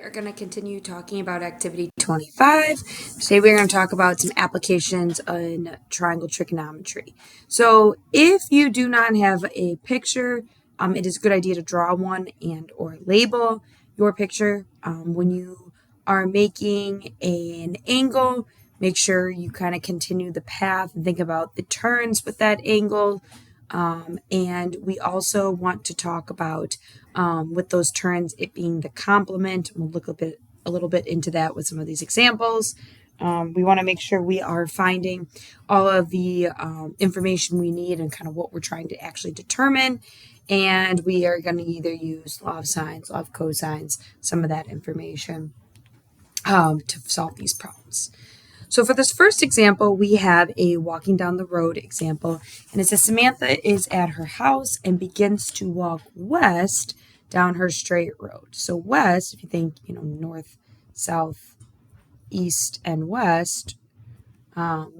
are going to continue talking about activity 25. Today we're going to talk about some applications in triangle trigonometry. So if you do not have a picture, it is a good idea to draw one and or label your picture. When you are making an angle, make sure you kind of continue the path and think about the turns with that angle. And we also want to talk about with those turns, it being the complement. We'll look a little bit into that with some of these examples. We want to make sure we are finding all of the information we need and kind of what we're trying to actually determine. And we are going to either use law of sines, law of cosines, some of that information to solve these problems. So for this first example, we have a walking down the road example, and it says Samantha is at her house and begins to walk west down her straight road. So west, if you think, north, south, east, and west,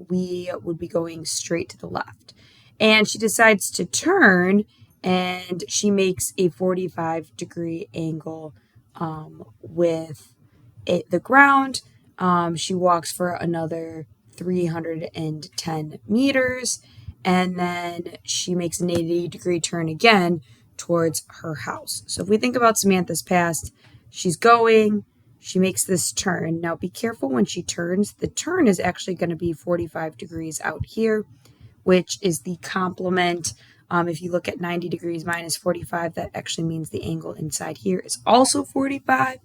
we would be going straight to the left. And she decides to turn, and she makes a 45-degree angle with the ground. She walks for another 310 meters, and then she makes an 80-degree turn again towards her house. So if we think about Samantha's past, she's going, she makes this turn. Now be careful when she turns. The turn is actually going to be 45 degrees out here, which is the complement. If you look at 90 degrees minus 45, that actually means the angle inside here is also 45.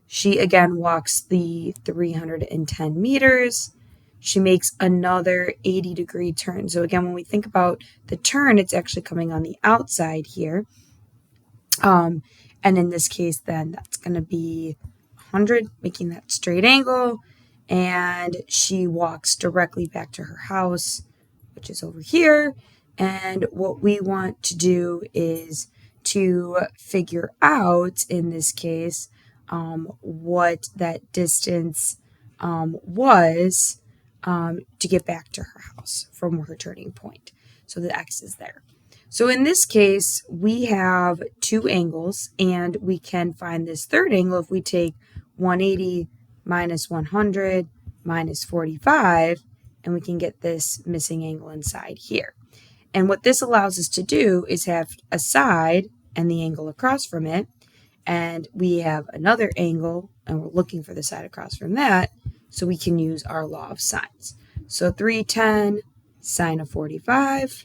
She again walks the 310 meters. She makes another 80-degree turn. So again, when we think about the turn, it's actually coming on the outside here. And in this case, then that's going to be 100, making that straight angle. And she walks directly back to her house, which is over here. And what we want to do is to figure out, in this case, what that distance was to get back to her house from her turning point. So the x is there. So in this case, we have two angles, and we can find this third angle if we take 180 minus 100 minus 45, and we can get this missing angle inside here. And what this allows us to do is have a side and the angle across from it, and we have another angle, and we're looking for the side across from that, so we can use our law of sines. So 310 sine of 35,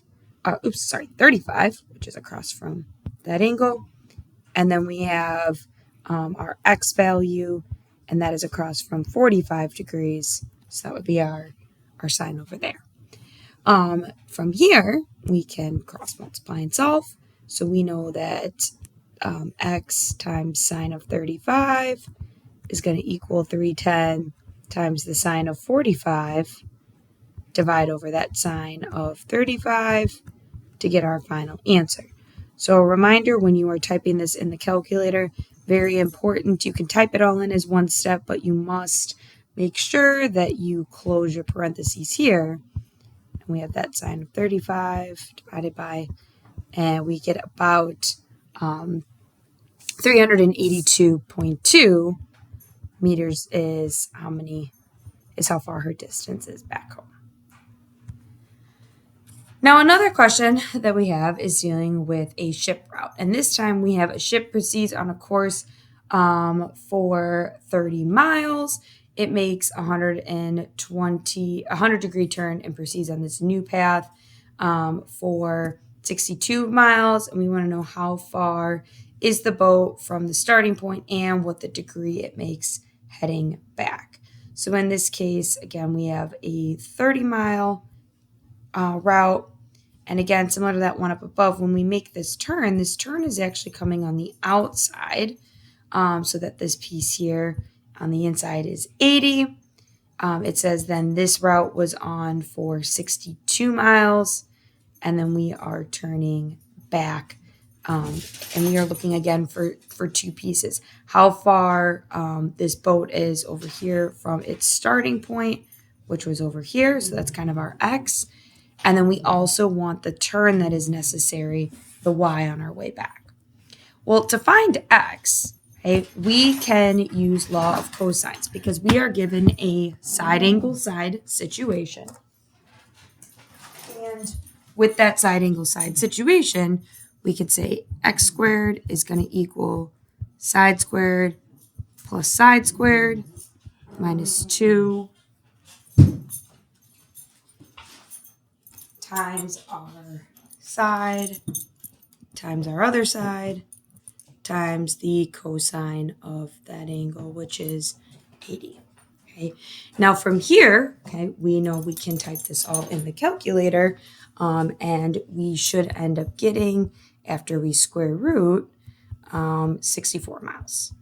35, which is across from that angle. And then we have our x value, and that is across from 45 degrees. So that would be our sine over there. From here, we can cross multiply and solve. So we know that x times sine of 35 is going to equal 310 times the sine of 45, divide over that sine of 35 to get our final answer. So a reminder, when you are typing this in the calculator, very important, you can type it all in as one step, but you must make sure that you close your parentheses here. And we have that sine of 35 divided by, and we get about 382.2 meters is how far her distance is back home. Now another question that we have is dealing with a ship route, and this time we have a ship proceeds on a course for 30 miles. It makes 100-degree turn and proceeds on this new path for 62 miles, and we want to know how far is the boat from the starting point and what the degree it makes heading back. So in this case, again, we have a 30-mile route, and again, similar to that one up above, when we make this turn is actually coming on the outside, so that this piece here on the inside is 80. It says then this route was on for 62 miles, and then we are turning back, and we are looking again for two pieces. How far this boat is over here from its starting point, which was over here, so that's kind of our x. And then we also want the turn that is necessary, the y on our way back. Well, to find x, okay, we can use law of cosines because we are given a side angle side situation. And with that side angle side situation, we could say x squared is going to equal side squared plus side squared minus 2 times our side times our other side times the cosine of that angle, which is 80. Okay. Now from here, okay, we know we can type this all in the calculator, and we should end up getting, after we square root, 64 miles.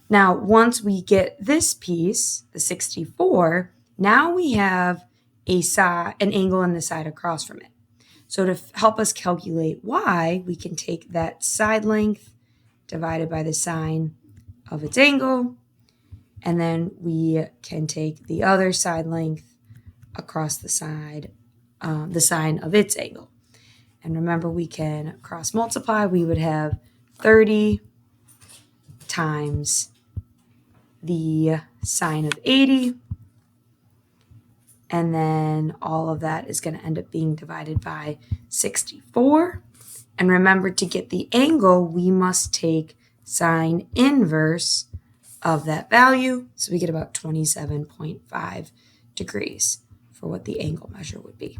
Now, once we get this piece, the 64, now we have an angle on the side across from it. So to help us calculate y, we can take that side length divided by the sine of its angle, and then we can take the other side length across the side, the sine of its angle. And remember, we can cross multiply. We would have 30 times the sine of 80, and then all of that is going to end up being divided by 64. And remember, to get the angle, we must take sine inverse of that value. So we get about 27.5 degrees for what the angle measure would be.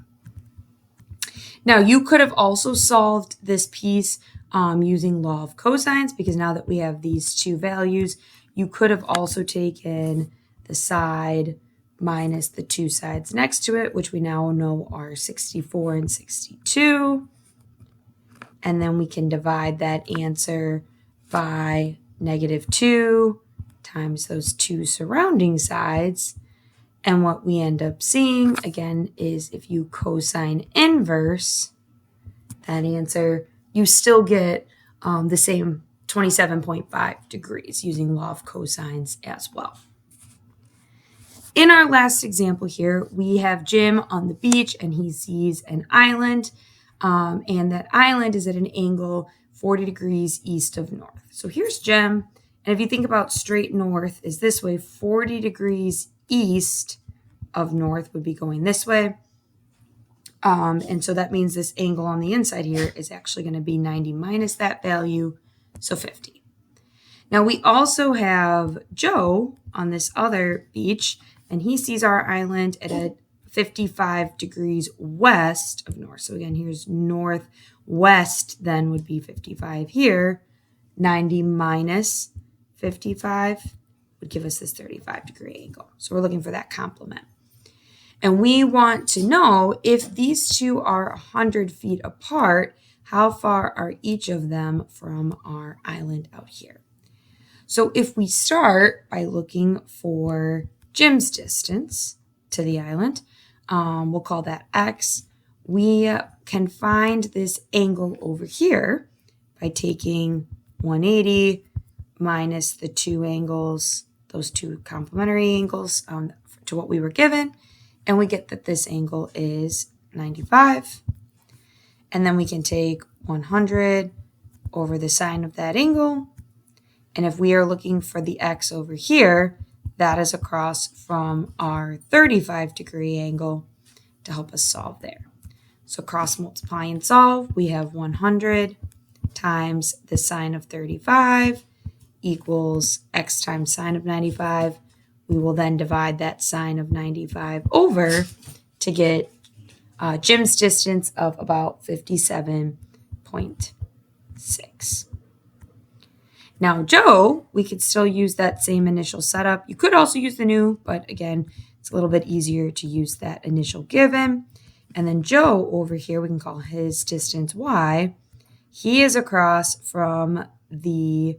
Now, you could have also solved this piece using law of cosines, because now that we have these two values, you could have also taken the side minus the two sides next to it, which we now know are 64 and 62. And then we can divide that answer by -2 times those two surrounding sides. And what we end up seeing, again, is if you cosine inverse that answer, you still get the same 27.5 degrees using law of cosines as well. In our last example here, we have Jim on the beach and he sees an island, and that island is at an angle 40 degrees east of north. So here's Jim, and if you think about straight north is this way, 40 degrees east of north would be going this way. And so that means this angle on the inside here is actually going to be 90 minus that value, so 50. Now we also have Joe on this other beach, and he sees our island at a 55 degrees west of north. So again, here's northwest, then would be 55 here. 90 minus 55 would give us this 35 degree angle. So we're looking for that complement. And we want to know if these two are 100 feet apart, how far are each of them from our island out here? So if we start by looking for Jim's distance to the island, we'll call that x. We can find this angle over here by taking 180 minus the two angles, those two complementary angles to what we were given. And we get that this angle is 95. And then we can take 100 over the sine of that angle. And if we are looking for the x over here, that is across from our 35 degree angle to help us solve there. So cross multiply and solve, we have 100 times the sine of 35 equals x times sine of 95. We will then divide that sine of 95 over to get Jim's distance of about 57.6. Now, Joe, we could still use that same initial setup. You could also use the new, but again, it's a little bit easier to use that initial given. And then Joe over here, we can call his distance y. He is across from the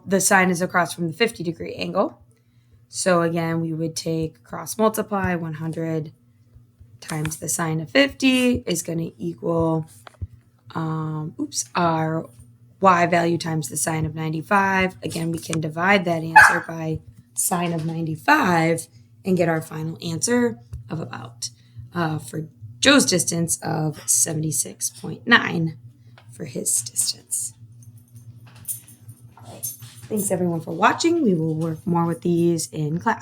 the sine is across from the 50 degree angle. So again, we would take cross multiply 100 times the sine of 50 is going to equal our y value times the sine of 95. Again, we can divide that answer by sine of 95 and get our final answer of about. For Joe's distance of 76.9 for his distance. All right. Thanks everyone for watching. We will work more with these in class.